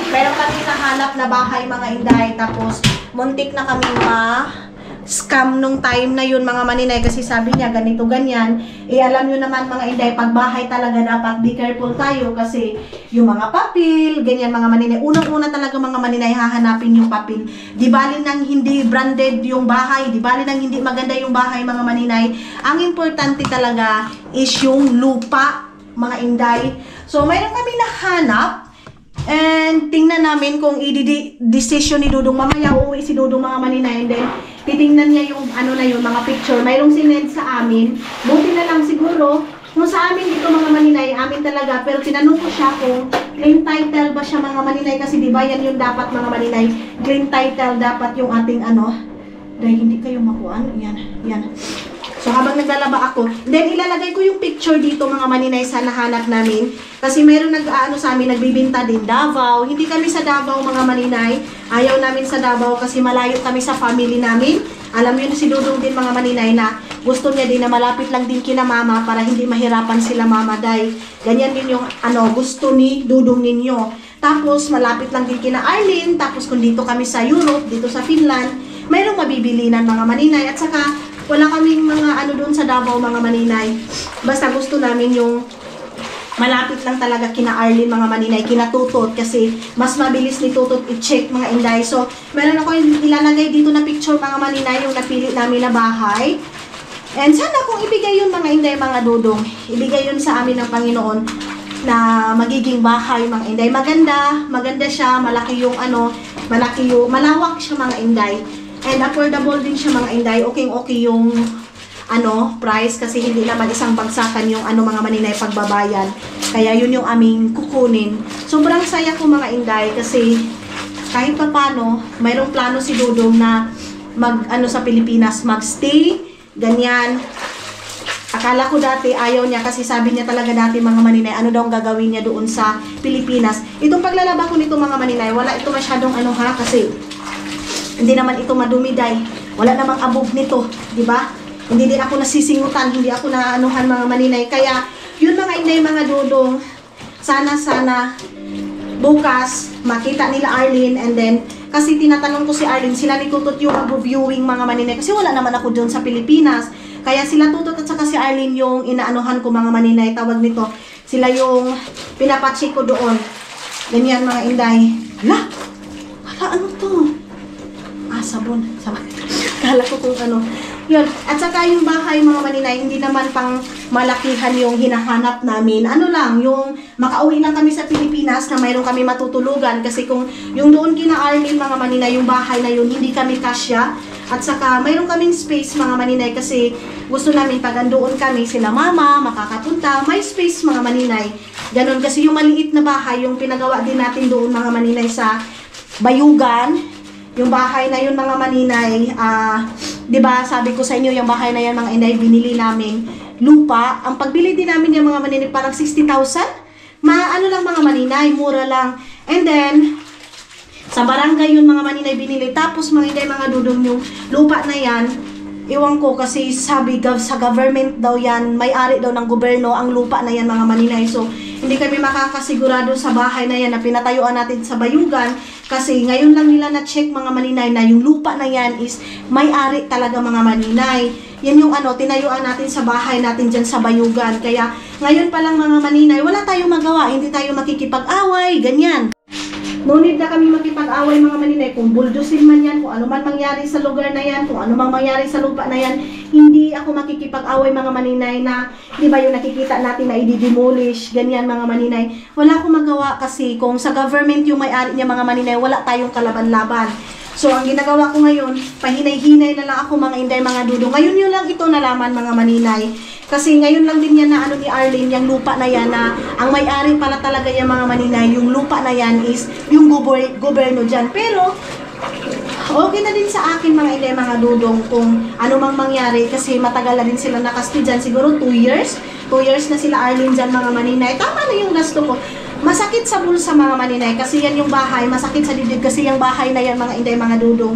Meron kami nahanap na bahay mga inday, tapos muntik na kami scam nung time na yun mga maninay kasi sabi niya ganito ganyan. Alam nyo naman mga inday, pag bahay talaga dapat be careful tayo kasi yung mga papel, ganyan mga maninay. Unang-una talaga mga maninay hahanapin yung papel. Di bali nang hindi branded yung bahay, di bali nang hindi maganda yung bahay mga maninay. Ang importante talaga is yung lupa mga inday. So mayroon kami nahanap. And tingnan namin kung i-decision ni Dudong. Mamaya uuwi si Dudong mga maninay. And then, titingnan niya yung mga picture. Mayroong sinend sa amin. Buti na lang siguro. Kung sa amin dito mga maninay, amin talaga. Pero tinanong ko siya kung clean title ba siya mga maninay. Kasi diba yan yung dapat mga maninay. Clean title dapat yung ating dahil hindi kayo makuhaan. Yan. So, habang naglalaba ako, then ilalagay ko yung picture dito mga maninay sa nahanap namin. Kasi meron sa amin, nagbibinta din Davao. Hindi kami sa Davao mga maninay. Ayaw namin sa Davao kasi malayo kami sa family namin. Alam yun si Dudong din mga maninay na gusto niya din na malapit lang din kina mama para hindi mahirapan sila mama day. Ganyan din yung gusto ni Dudong ninyo. Tapos malapit lang din kina Arlene. Tapos kung dito kami sa Europe, dito sa Finland, mayroong mabibilinan mga maninay. At saka wala kaming mga doon sa Davao mga maninay. Basta gusto namin yung malapit lang talaga kina Arlene mga maninay, kina Tutot, kasi mas mabilis ni Tutot i-check mga inday. So, meron ako ilalagay dito na picture mga maninay, yung napili namin na bahay. And sana kung ibigay yun mga inday, mga dudong, ibigay yun sa amin ng Panginoon na magiging bahay mga inday. Maganda siya, malaki yung malawak siya mga inday. And affordable din siya mga inday. Okay yung price, kasi hindi naman isang bagsakan yung mga maninay pagbabayan. Kaya yun yung aming kukunin. Sobrang saya ko mga inday, kasi kahit pa paano, mayroong plano si Dudong na sa Pilipinas, magstay, ganyan. Akala ko dati ayaw niya, kasi sabi niya talaga dati mga maninay, ano daw ang gagawin niya doon sa Pilipinas. Itong paglalaba ko nito mga maninay, wala ito masyadong kasi hindi naman ito madumiday. Wala namang abog nito, di ba? Hindi din ako nasisingutan, hindi ako naanuhan mga maninay. Kaya, yun mga inday, mga dudong, sana bukas makita nila Arlene, and then kasi tinatanong ko si Arlene, sila ni Tutot yung mag-viewing mga maninay, kasi wala naman ako doon sa Pilipinas. Kaya sila Tutot at saka si Arlene yung inaanuhan ko mga maninay, tawag nito. Sila yung pinapacheck ko doon. Ganyan mga inday. Ano to? Sabon. Kala ko kung Yun. At saka yung bahay mga maninay, hindi naman pang malakihan yung hinahanap namin. Lang, yung makauwi lang kami sa Pilipinas na mayroon kami matutulugan. Kasi kung yung doon kina Arlene mga maninay, yung bahay na yun, hindi kami kasya. At saka mayroon kaming space mga maninay, kasi gusto namin pag andoon kami, sila mama, makakapunta, may space mga maninay. Ganon, kasi yung maliit na bahay, yung pinagawa din natin doon mga maninay sa Bayugan. Yung bahay na yun mga maninay, di ba sabi ko sa inyo, yung bahay na yan mga inday, binili namin lupa. Ang pagbili din namin yung mga maninay, parang 60,000. Lang mga maninay, mura lang. And then, sa barangay yun mga maninay binili. Tapos mga inday, mga dudong, yung lupa na yan, iwan ko, kasi sabi sa government daw yan, may-ari daw ng gobyerno ang lupa na yan mga maninay. So, hindi kami makakasigurado sa bahay na yan na pinatayuan natin sa Bayugan, kasi ngayon lang nila na-check mga maninay na yung lupa na yan is may-ari talaga mga maninay. Yan yung tinayuan natin sa bahay natin dyan sa Bayugan. Kaya ngayon pa lang mga maninay, wala tayong magawa, hindi tayo makikipag-away, ganyan. No need na kami makipag-away mga maninay. Kung bulldosin man yan, kung ano man mangyari sa lugar na yan, kung ano man mangyari sa lupa na yan, hindi ako makikipag-away mga maninay na, di ba yung nakikita natin na i-demolish, ganyan mga maninay. Wala akong magawa, kasi kung sa government yung may-ari niya mga maninay, wala tayong kalaban-laban. So, ang ginagawa ko ngayon, pahinay-hinay na lang ako mga inday, mga dudong. Ngayon yun lang ito nalaman mga maninay. Kasi ngayon lang din yan na ni Arlene, yung lupa na yan na ang may-ari pala talaga yung mga maninay, yung lupa na yan is yung gobyerno dyan. Pero, okay na din sa akin mga inday, mga dudong, kung ano mang mangyari, kasi matagal na din sila nakasti dyan, siguro 2 years. 2 years na sila Arlene dyan mga maninay. Tama na yung gasto ko. Masakit sa bulsa mga maninay, kasi yan yung bahay, masakit sa dibdib, kasi yung bahay na yan mga inday, mga dudong.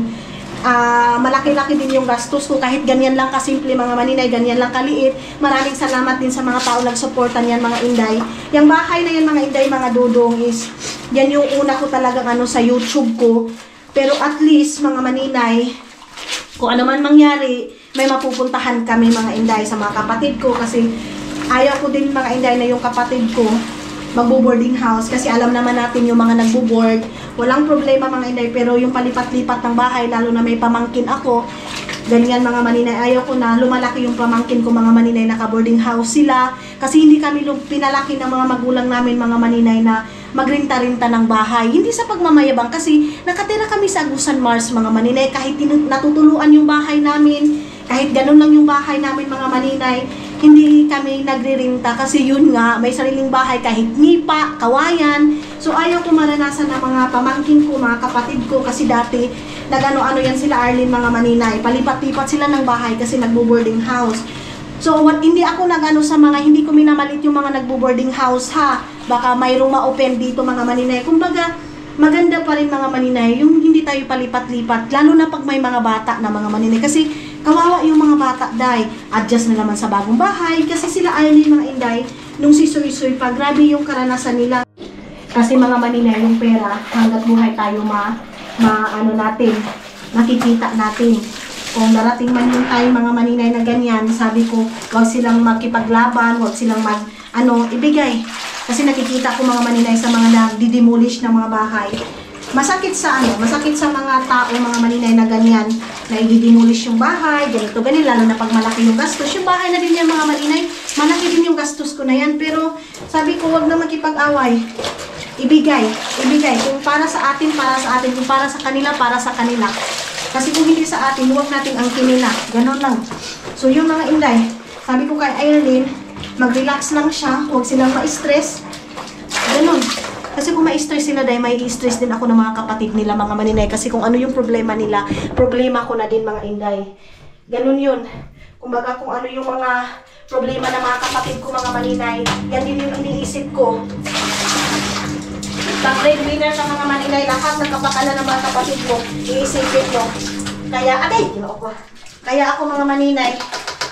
Malaki-laki din yung gastos ko, kahit ganyan lang kasimple mga maninay, ganyan lang kaliit. Maraming salamat din sa mga tao nagsuportan yan mga inday. Yung bahay na yan mga inday, mga dudong, is yan yung una ko talagang sa YouTube ko. Pero at least mga maninay, kung ano man mangyari, may mapupuntahan kami mga inday sa mga kapatid ko, kasi ayaw ko din mga inday na yung kapatid ko magbo-boarding house, kasi alam naman natin yung mga nagbo-board, walang problema mga inday, pero yung palipat-lipat ng bahay, lalo na may pamangkin ako, ganyan mga maninay, ayaw ko na lumalaki yung pamangkin ko mga maninay, naka-boarding house sila, kasi hindi kami pinalaki ng mga magulang namin mga maninay na magrinta-rinta ng bahay, hindi sa pagmamayabang, kasi nakatira kami sa Agusan Mars mga maninay, kahit natutuluan yung bahay namin, kahit ganun lang yung bahay namin mga maninay, hindi kami nagririnta, kasi yun nga, may sariling bahay, kahit nipa, kawayan. So ayaw ko maranasan ng mga pamangkin ko, mga kapatid ko, kasi dati nagano-ano yan sila Arlene mga maninay, palipat-lipat sila ng bahay kasi nagbo-boarding house. So hindi ako nagano sa mga, hindi ko minamalit yung mga nagbo-boarding house ha, baka mayroong ma-open dito mga maninay. Kumbaga, maganda pa rin mga maninay, yung hindi tayo palipat-lipat, lalo na pag may mga bata na mga maninay, kasi kawawa yung mga bata, day. Adjust na naman sa bagong bahay. Kasi sila Arlene mga inday, nung si Suy pa, grabe yung karanasan nila. Kasi mga maninay, yung pera, hanggat buhay tayo natin, nakikita natin. Kung darating man yung tayo mga maninay na ganyan, sabi ko, wag silang makipaglaban, wag silang ibigay. Kasi nakikita ko mga maninay sa mga nagdi-demolish ng mga bahay. Masakit sa masakit sa mga tao, mga maninay na ganyan, na i-demolish yung bahay, ganito, ganyan, lalo na pag malaki yung gastos. Yung bahay na din yan mga maninay, malaki din yung gastos ko na yan. Pero sabi ko, wag na makipag-away. Ibigay. Kung para sa atin, para sa atin. Kung para sa kanila, para sa kanila. Kasi kung hindi sa atin, huwag nating angkin nila. Ganon lang. So yung mga inday, sabi ko kay Irene, mag-relax lang siya, huwag silang ma-stress. Ganon. Kasi kung ma-stress sila dahil may i-stress din ako ng mga kapatid nila, mga maninay. Kasi kung ano yung problema nila, problema ko na din mga inday. Ganun yun. Kumbaga kung ano yung mga problema ng mga kapatid ko, mga maninay, yan din yung iniisip ko. Pag breadwinner ng mga maninay, lahat ng kapakanan ng mga kapatid mo, iisipin mo. Kaya, kaya ako mga maninay,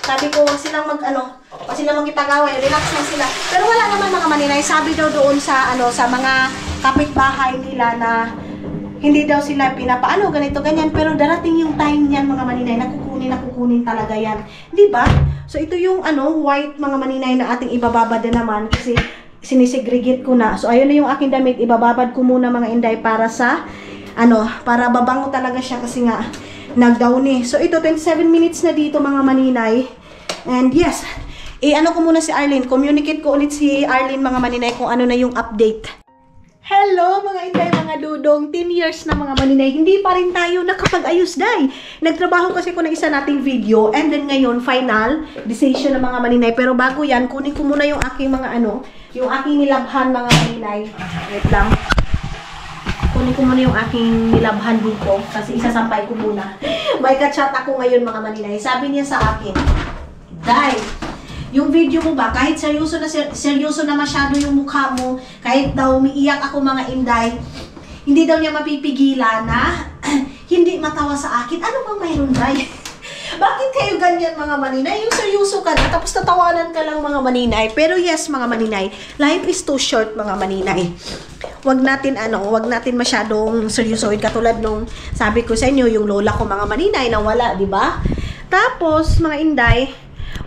sabi ko, huwag silang huwag silang magkipag-away, relax lang sila. Pero wala naman mga maninay, sabi daw doon sa, sa mga kapitbahay nila na hindi daw sila pinapaano, ganito, ganyan. Pero darating yung time niyan mga maninay, nakukunin talaga yan. Di ba? So ito yung, white mga maninay na ating ibababad na naman kasi sinisegregate ko na. So ayun na yung aking damit, ibababad ko muna mga inday para sa, para babango talaga siya kasi nga, nag-down eh. So ito, 27 minutes na dito mga maninay. And yes, ko muna si Arlene. Communicate ko ulit si Arlene mga maninay kung ano na yung update. Hello mga inday, mga dudong. 10 years na mga maninay. Hindi pa rin tayo nakapag-ayos day. Nagtrabaho kasi ko ng isa nating video. And then ngayon, final decision ng mga maninay. Pero bago yan, kunin ko muna yung aking mga yung aking nilabhan mga maninay. Wait lang. Kunin ko muna yung aking nilabhan dito. Kasi isasampay ko muna. May ka-chat ako ngayon mga maninay. Sabi niya sa akin, Day, yung video mo ba, kahit seryoso na masyado yung mukha mo, kahit daw umiiyak ako mga inday, hindi daw niya mapipigilan na hindi matawa sa akin. Ano bang mayroon, Day? Bakit kayo ganyan mga maninay? Yung seryoso ka na, tapos tatawanan ka lang mga maninay. Pero yes mga maninay, life is too short mga maninay. Wag natin masyadong seryosohin katulad nung sabi ko sa inyo, yung lola ko mga maninay na wala, di ba? Tapos mga inday,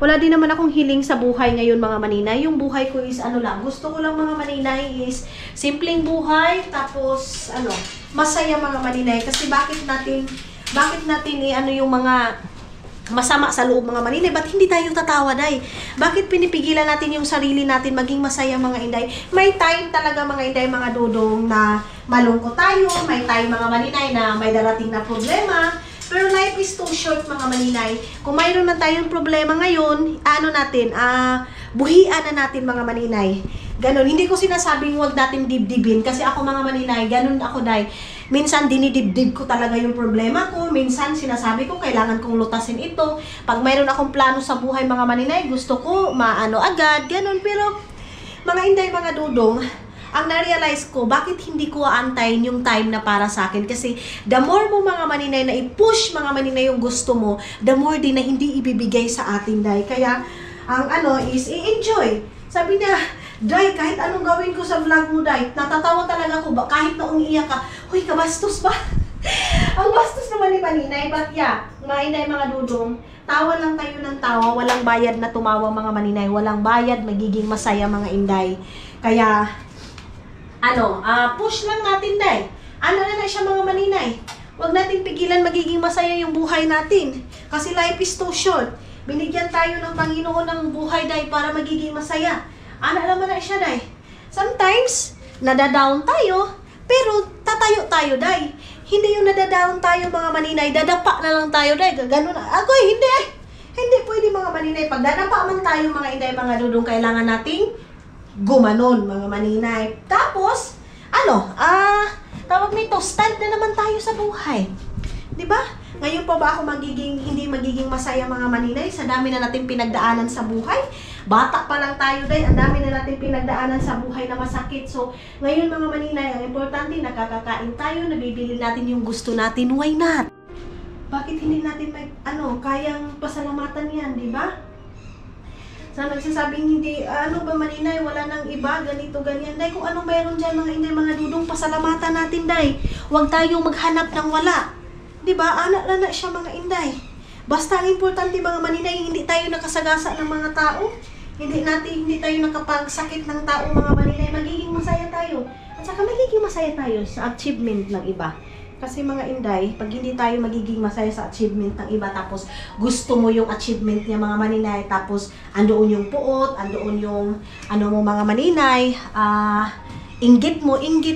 wala din naman akong hiling sa buhay ngayon mga maninay. Yung buhay ko is lang. Gusto ko lang mga maninay is simpleng buhay. Tapos masaya mga maninay. Kasi bakit natin yung mga masama sa loob mga maninay? Ba't hindi tayo tatawa day? Bakit pinipigilan natin yung sarili natin maging masaya mga inday? May time talaga mga inday, mga dudong na malungkot tayo. May time mga maninay na may darating na problema. Pero life is too short mga maninay. Kung mayroon na tayong problema ngayon, buhian na natin mga maninay. Ganon. Hindi ko sinasabing huwag natin dibdibin. Kasi ako mga maninay, ganon ako day. Minsan dinidibdib ko talaga yung problema ko. Minsan sinasabi ko, kailangan kong lutasin ito. Pag mayroon akong plano sa buhay mga maninay, gusto ko agad. Ganon. Pero mga inday, mga dudong, ang na-realize ko, bakit hindi ko aantayin yung time na para sa akin? Kasi the more mo mga maninay na i-push mga maninay yung gusto mo, the more din na hindi ibibigay sa atin, day. Kaya, ang is i-enjoy. Sabi niya, Day, kahit anong gawin ko sa vlog mo, Day, natatawa talaga ko. Kahit na umiiyak ka, huy, kabastos ba? Ang bastos naman ni maninay. But yeah, mga inay, mga dudong, tawa lang tayo ng tawa. Walang bayad na tumawa mga maninay. Walang bayad, magiging masaya mga inday. Kaya, push lang natin, day. Na siya mga maninay. Huwag natin pigilan magiging masaya yung buhay natin. Kasi life is too short. Binigyan tayo ng Panginoon ng buhay, day, para magiging masaya. Naman na siya, day. Sometimes, nadadown tayo, pero tatayo tayo, day. Hindi yung nadadown tayo mga maninay, dadapa na lang tayo, day. Ganun na. Hindi. Hindi pwede mga maninay. Pag dadapa man tayo mga inday, mga dudong, kailangan nating gumanon mga maninay. Tapos, tawag nito, stand na naman tayo sa buhay. 'Di ba? Ngayon pa ba ako hindi magiging masaya mga maninay sa dami na natin pinagdaanan sa buhay? Bata pa lang tayo day, ang dami na natin pinagdaanan sa buhay na masakit. So, ngayon mga maninay, ang importante nakakakain tayo, nabibili natin yung gusto natin, why not? Bakit hindi natin kayang pasalamatan 'yan, 'di ba? Sa nagsasabing hindi, ba maninay, wala nang iba, ganito, ganyan. Day, kung anong mayroon dyan mga inday, mga dudong, pasalamatan natin, day. Huwag tayong maghanap ng wala. Diba? Na siya mga inday. Basta ang importante mga maninay, hindi tayo nakasagasa ng mga tao. hindi tayo nakapagsakit ng tao mga maninay, magiging masaya tayo. At saka magiging masaya tayo sa achievement ng iba. Kasi mga inday, pag hindi tayo magiging masaya sa achievement ng iba, tapos gusto mo yung achievement niya mga maninay, tapos andoon yung puot, andoon yung ano mo mga maninay, inggit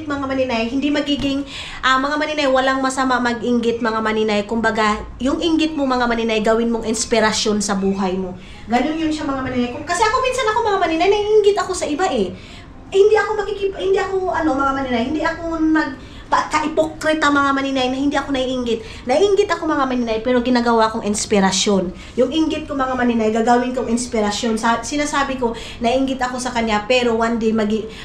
mga maninay, hindi magiging, mga maninay, walang masama mag-inggit mga maninay. Kumbaga, yung inggit mo mga maninay, gawin mong inspirasyon sa buhay mo. Ganun yun siya mga maninay. Kasi ako minsan ako mga maninay, naiinggit ako sa iba eh. Hindi ako mga maninay, hindi ako ka-ipokrita mga maninay na hindi ako naiinggit. Naiinggit ako mga maninay pero ginagawa kong inspirasyon. Yung inggit ko mga maninay, gagawin kong inspirasyon. Sinasabi ko, naiinggit ako sa kanya pero one day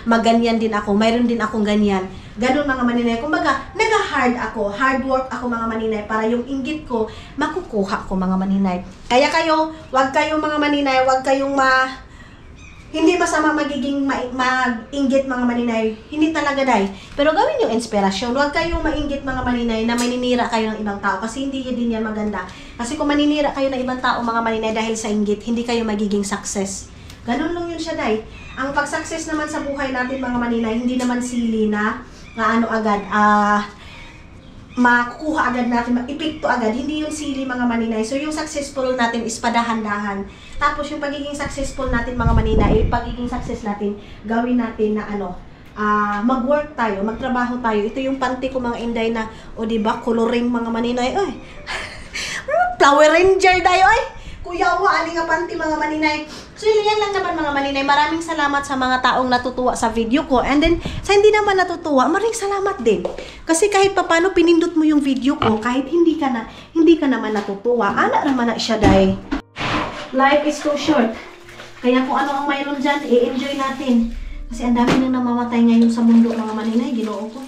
maganyan din ako. Mayroon din akong ganyan. Ganun mga maninay. Kumbaga, hard work ako mga maninay para yung inggit ko makukuha ko mga maninay. Kaya kayo, wag kayong mga maninay, wag kayong hindi masama magiging mag-inggit mga maninay. Hindi talaga dahil. Pero gawin yung inspirasyon. Huwag kayong mainggit mga maninay na maninira kayo ng ibang tao. Kasi hindi din yan maganda. Kasi kung maninira kayo ng ibang tao mga maninay dahil sa inggit, hindi kayo magiging success. Ganun lang yun siya dahil. Ang pag-success naman sa buhay natin mga maninay, hindi naman sili na makukuha agad natin, ipikto agad. Hindi yung sili mga maninay. So yung successful natin is padahan-dahan. Tapos yung pagiging successful natin mga maninay, pagiging success natin, gawin natin na mag-work tayo, magtrabaho tayo. Ito yung panty ko mga inday na, o diba, coloring mga maninay. Ay, flower ranger tayo ay. Kuya wa, ali nga panty mga maninay. So yan lang naman mga maninay. Maraming salamat sa mga taong natutuwa sa video ko. And then, sa hindi naman natutuwa, maraming salamat din. Kasi kahit papano pinindot mo yung video ko, kahit hindi ka naman natutuwa, ana naman na siya dahil. Life is too short. Kaya kung ano ang mayroon dyan, i-enjoy natin. Kasi ang dami nang namamatay ngayon sa mundo mga maninay, ginoo ko.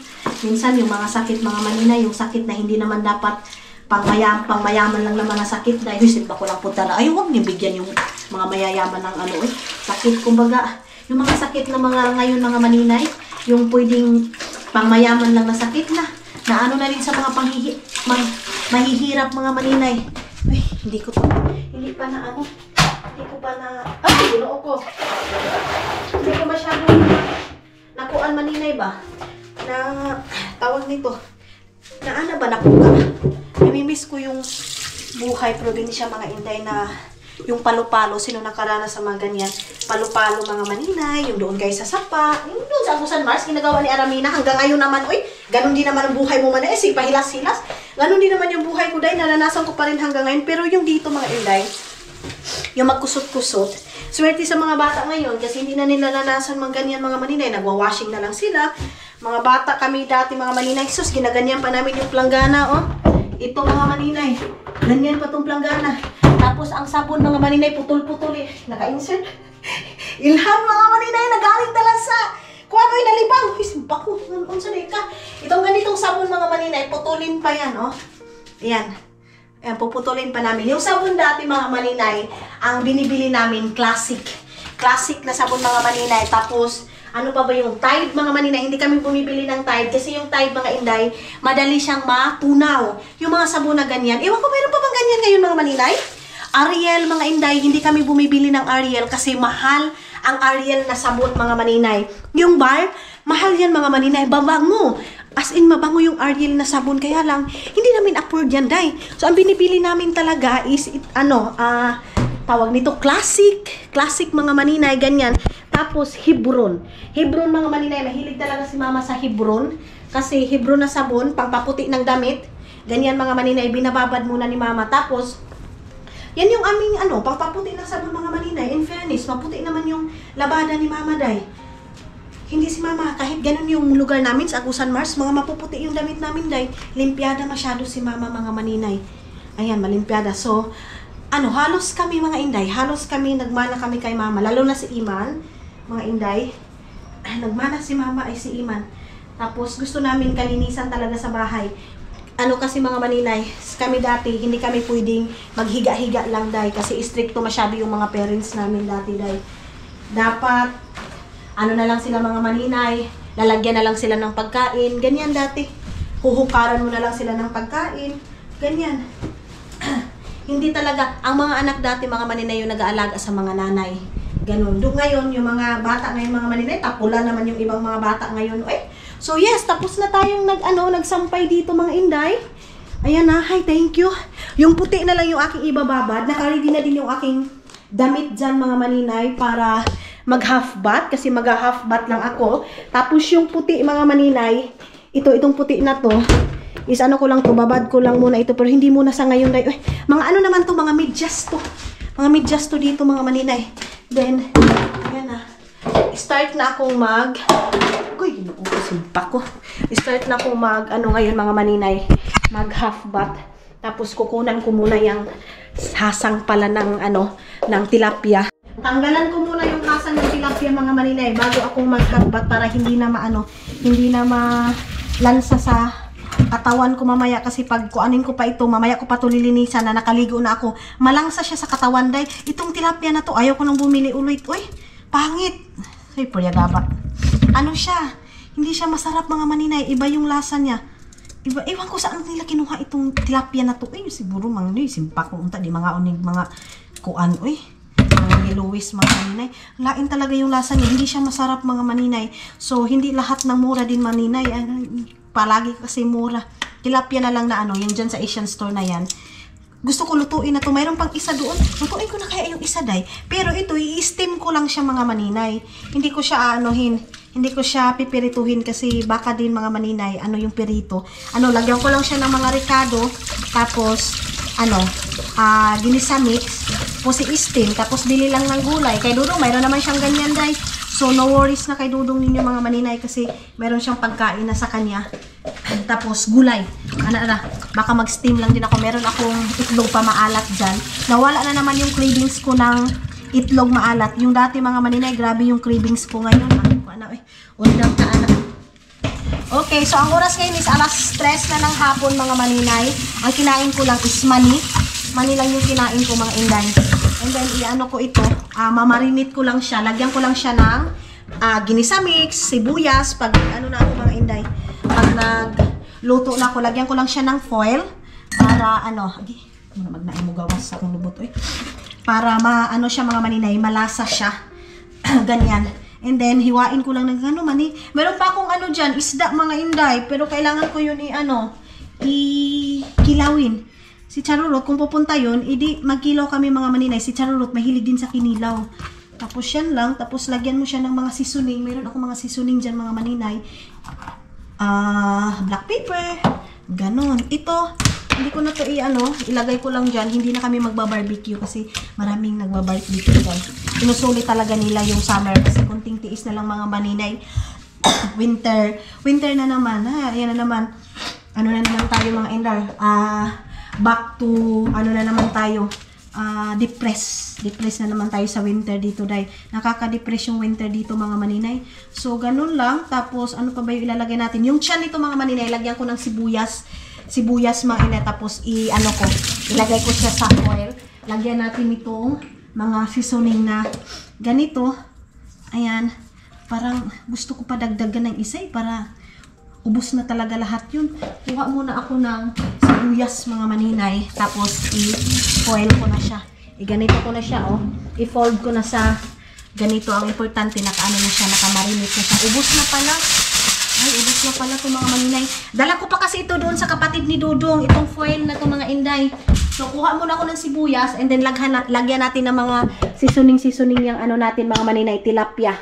Minsan yung mga sakit mga maninay, yung sakit na hindi naman dapat pangmayaman lang naman na sakit. Dahil simpa ko lang punta na, ay huwag niyo bigyan yung mga mayayaman ng sakit. Kumbaga, yung mga sakit na mga ngayon mga maninay, yung pwedeng pangmayaman lang na sakit na ano na rin sa mga mahihirap mga maninay. Ay, hindi ko pa ginoo ko. Hindi ko masyado nakuan maninay ba? Na tawag nito. Nakuha. Namimiss ko yung buhay probinsya mga inday na yung palo-palo, sino nakaranas sa mga ganyan? Palo-palo mga maninay, yung doon kayo sa Sapa, yung doon sa Agusan Mars, ginagawa ni Aramina hanggang ngayon naman, ganun din naman ang buhay mo man pahilas-hilas. Ganun din naman yung buhay ko dahil naranasan ko pa rin hanggang ngayon. Pero yung dito mga inday, yung magkusot-kusot, swerte sa mga bata ngayon kasi hindi na nila naranasan mga ganyan mga maninay. Nagwa-washing na lang sila. Mga bata kami dati mga maninay, sus, ginaganyan pa namin yung planggana, Ito mga maninay, ganyan pa tong planggana. Tapos ang sabon mga maninay, putol-putol naka-insert. Ilham mga maninay, nagaling talang sa kuha mo inalibang. Bako, unsa na ka? Itong ganitong sabon mga maninay, putulin pa yan, Ayan. Ayan, puputulin pa namin. Yung sabon dati mga maninay, ang binibili namin, classic. Classic na sabon mga maninay. Tapos, ano pa ba yung Tide mga maninay? Hindi kami bumibili ng Tide kasi yung Tide mga inday, madali siyang matunaw. Yung mga sabon na ganyan. Ewan ko, mayroon pa bang ganyan ngayon mga maninay? Ariel mga inday, hindi kami bumibili ng Ariel kasi mahal ang Ariel na sabon mga maninay. Yung bar, mahal yan mga maninay. Babango. As in, mabango yung Ariel na sabon. Kaya lang, hindi namin afford yan, day. So, ang binibili namin talaga is, tawag nito, classic. Classic mga maninay, ganyan. Tapos, Hebron. Hebron mga maninay. Mahilig talaga si mama sa Hebron. Kasi Hebron na sabon, pangpaputi ng damit. Ganyan mga maninay, binababad muna ni mama. Tapos, yan yung aming, pangpaputi ng sabon mga maninay. In fairness, maputi naman yung labada ni mama, day. Hindi si mama, kahit ganun yung lugar namin sa Agusan Mars, mga mapuputi yung damit namin, day. Limpiada masyado si mama mga maninay. Ayan, malimpiada. So, halos kami mga inday, nagmana kami kay mama, lalo na si Iman, mga inday, nagmana si mama ay si Iman. Tapos gusto namin kalinisan talaga sa bahay. Kasi mga maninay, kami dati, hindi kami pwedeng maghiga-higa lang day, kasi stricto masyado yung mga parents namin dati day. Dapat, na lang sila mga maninay, lalagyan na lang sila ng pagkain, ganyan dati. Huhukaran mo na lang sila ng pagkain, ganyan. Hindi talaga, ang mga anak dati mga maninay yung nag-aalaga sa mga nanay. Ganun. Doon ngayon, yung mga bata ngayon, mga maninay, tapula naman yung ibang mga bata ngayon. So yes, tapos na tayong nagsampay dito mga inday. Ayan na, hi, thank you. Yung puti na lang yung aking ibababad. Nakaready na din yung aking damit dyan mga maninay para mag-half bath. Kasi mag-half bath lang ako. Tapos yung puti mga maninay, itong puti na to, is ano ko lang to, babad ko lang muna ito. Pero hindi muna sa ngayon. Mga ano naman to, mga medyas to. Mga medyas to dito mga maninay. Then, ayan na. Start na akong Uy, nakukusimpa ko. Start na akong ngayon mga maninay. Mag half bath. Tapos kukunan ko muna yung hasang pala ng tilapia. Tanggalan ko muna yung hasang ng tilapia mga maninay bago akong mag half bath para hindi na malansa sa katawan ko mamaya kasi pag kuanin ko pa ito, mamaya ko pa ito lilinisan na nakaligo na ako. Malangsa siya sa katawan dahil itong tilapia na to, ayaw ko nang bumili ulit. Uy, pangit. Ay, puyagaba. Ano siya? Hindi siya masarap mga maninay. Iba yung lasa niya. Iba, ewan ko saan nila kinuha itong tilapia na to. Ay, siguro simpak ko unta di mga unig mga kuan. Uy, mga Louis mga maninay. Lain talaga yung lasa niya. Hindi siya masarap mga maninay. So, hindi lahat ng mura din maninay. Palagi kasi mura. Tilapia na lang na yung dyan sa Asian store na yan. Gusto ko lutuin na to. Mayroon pang isa doon. Lutuin ko na kaya yung isa day. Pero ito, i-steam ko lang siya mga maninay. Hindi ko siya hindi ko siya pipirituhin kasi baka din mga maninay, yung pirito. Lagyan ko lang siya ng mga ricado. Tapos, ginisa mix. Tapos i-steam. Tapos bili lang ng gulay. Kay Dudong, mayroon naman siyang ganyan day. So, no worries na kay Dudong ninyo mga maninay kasi mayroon siyang pagkain na sa kanya. Tapos, gulay. Baka mag-steam lang din ako. Meron akong itlog pa maalat dyan. Nawala na naman yung cravings ko ng itlog maalat. Yung dati mga maninay, grabe yung cravings ko ngayon. Okay, so ang oras ngayon is alas 3 na ng hapon mga maninay. Ang kinain ko lang is mani. Mani lang yung kinain ko mga inday. And then, ko ito. Mamarinate ko lang siya. Lagyan ko lang siya ng ginisa mix, sibuyas. Pag na ako mga inday. Pag nagluto na ako, lagyan ko lang siya ng foil. Para magnaumugawas sa akong lubot. Para siya mga maninay, malasa siya. Ganyan. And then, hiwain ko lang ng mani. Meron pa akong dyan, isda mga inday. Pero kailangan ko yun kilawin. Si Charurot, kung pupunta yun, magkilaw kami mga maninay. Si Charurot, mahilig din sa kinilaw. Tapos yan lang. Tapos lagyan mo siya ng mga seasoning. Meron ako mga seasoning dyan mga maninay. Black pepper. Ganon. Ito, hindi ko na to ilagay ko lang dyan. Hindi na kami magba-barbecue kasi maraming nagba-barbecue dyan. Sinusulit talaga nila yung summer kasi kunting tiis na lang mga maninay. Winter na naman. Ayan na naman. Na naman tayo mga indar. Back to, na naman tayo. Depress na naman tayo sa winter dito dahil nakaka-depress yung winter dito mga maninay. So ganun lang. Tapos ano pa ba yung ilalagay natin? Yung tiyan nito mga maninay, lagyan ko ng sibuyas mga ina. Tapos ilagay ko siya sa oil. Lagyan natin itong mga seasoning na ganito. Ayan. Parang gusto ko pa dagdagan ng isa para ubos na talaga lahat yun. Kuha muna ako ng sibuyas mga maninay. Tapos i-foil ko na siya. Ganito ko na siya i-fold ko na sa ganito. Ang importante na nakamarinate na siya. Ubos na pala. Ay, ubos na pala ito mga maninay. Dala ko pa kasi ito doon sa kapatid ni Dudong. Itong foil na ito mga inday. So, kuha muna ako ng sibuyas and then lagyan natin ng mga seasoning yung natin mga maninay, tilapia.